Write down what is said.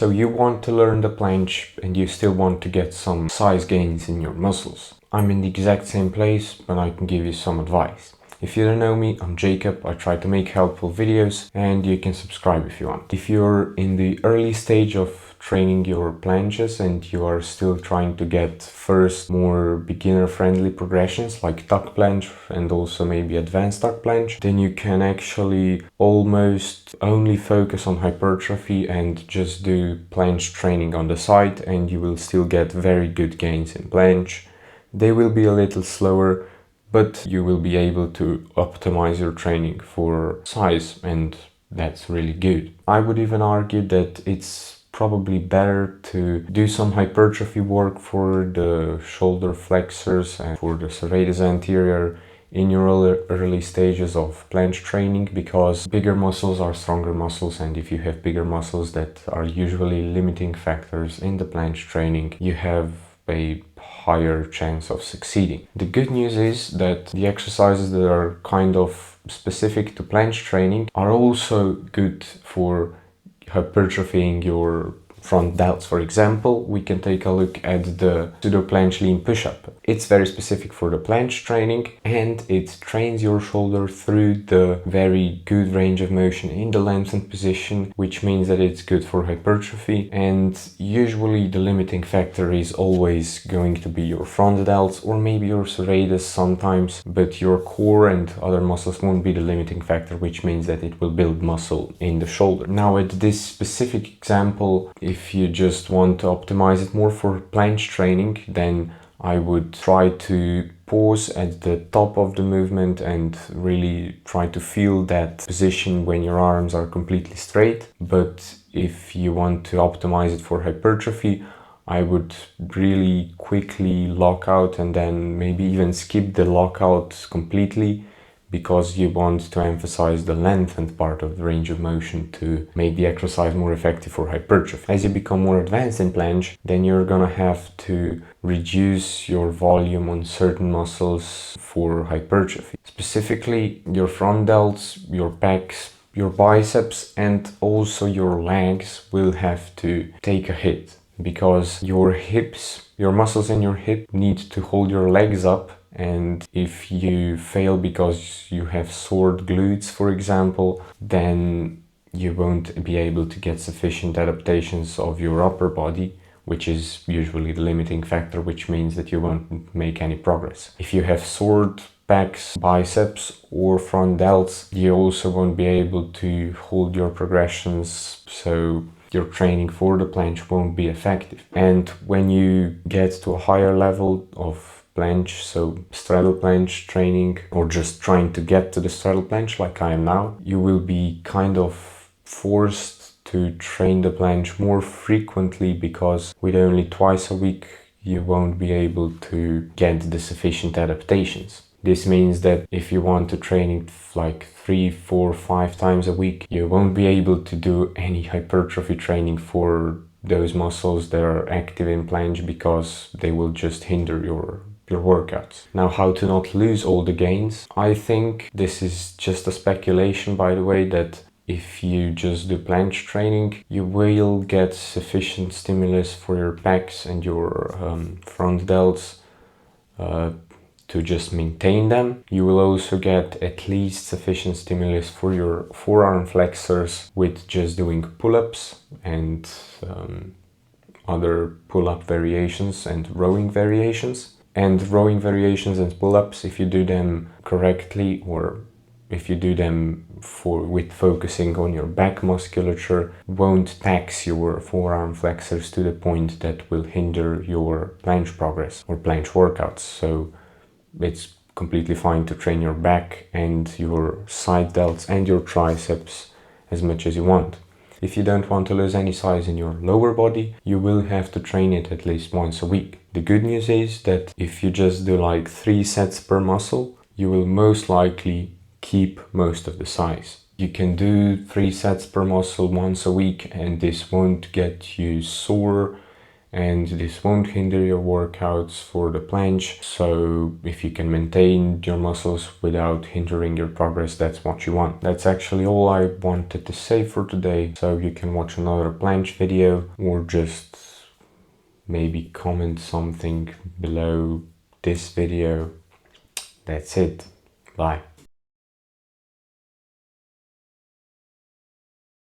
So you want to learn the planche and you still want to get some size gains in your muscles. I'm in the exact same place, but I can give you some advice. If you don't know me, I'm Jacob. I try to make helpful videos and you can subscribe if you want. If you're in the early stage of training your planches and you are still trying to get first more beginner friendly progressions like tuck planche and also maybe advanced tuck planche, then you can actually almost only focus on hypertrophy and just do planche training on the side, and you will still get very good gains in planche. They will be a little slower, but you will be able to optimize your training for size, and that's really good. I would even argue that it's probably better to do some hypertrophy work for the shoulder flexors and for the serratus anterior in your early stages of planche training, because bigger muscles are stronger muscles, and if you have bigger muscles that are usually limiting factors in the planche training, you have a higher chance of succeeding. The good news is that the exercises that are kind of specific to planche training are also good for hypertrophying your front delts. For example, we can take a look at the pseudo planche lean push-up. It's very specific for the planche training and it trains your shoulder through the very good range of motion in the lengthened position, which means that it's good for hypertrophy. And usually the limiting factor is always going to be your front delts or maybe your serratus sometimes, but your core and other muscles won't be the limiting factor, which means that it will build muscle in the shoulder. Now at this specific example, if you just want to optimize it more for planche training, then I would try to pause at the top of the movement and really try to feel that position when your arms are completely straight. But if you want to optimize it for hypertrophy, I would really quickly lock out and then maybe even skip the lockout completely, because you want to emphasize the lengthened part of the range of motion to make the exercise more effective for hypertrophy. As you become more advanced in planche, then you're gonna have to reduce your volume on certain muscles for hypertrophy. Specifically, your front delts, your pecs, your biceps, and also your legs will have to take a hit, because your hips, your muscles in your hip need to hold your legs up. And if you fail because you have sore glutes, for example, then you won't be able to get sufficient adaptations of your upper body, which is usually the limiting factor, which means that you won't make any progress. If you have sore pecs, biceps, or front delts, you also won't be able to hold your progressions, so your training for the planche won't be effective. And when you get to a higher level of planche, so straddle planche training, or just trying to get to the straddle planche like I am now, you will be kind of forced to train the planche more frequently, because with only twice a week you won't be able to get the sufficient adaptations. This means that if you want to train it like 3, 4, 5 times a week, you won't be able to do any hypertrophy training for those muscles that are active in planche, because they will just hinder your workouts. Now, how to not lose all the gains? I think this is just a speculation, by the way, that if you just do planche training, you will get sufficient stimulus for your pecs and your front delts to just maintain them. You will also get at least sufficient stimulus for your forearm flexors with just doing pull-ups and other pull-up variations and rowing variations. And rowing variations and pull-ups, if you do them correctly, or if you do them with focusing on your back musculature, won't tax your forearm flexors to the point that will hinder your planche progress or planche workouts. So it's completely fine to train your back and your side delts and your triceps as much as you want. If you don't want to lose any size in your lower body, you will have to train it at least once a week. The good news is that if you just do like 3 sets per muscle, you will most likely keep most of the size. You can do 3 sets per muscle once a week, and this won't get you sore and this won't hinder your workouts for the planche. So if you can maintain your muscles without hindering your progress, that's what you want. That's actually all I wanted to say for today. So you can watch another planche video or just maybe comment something below this video. That's it. Bye.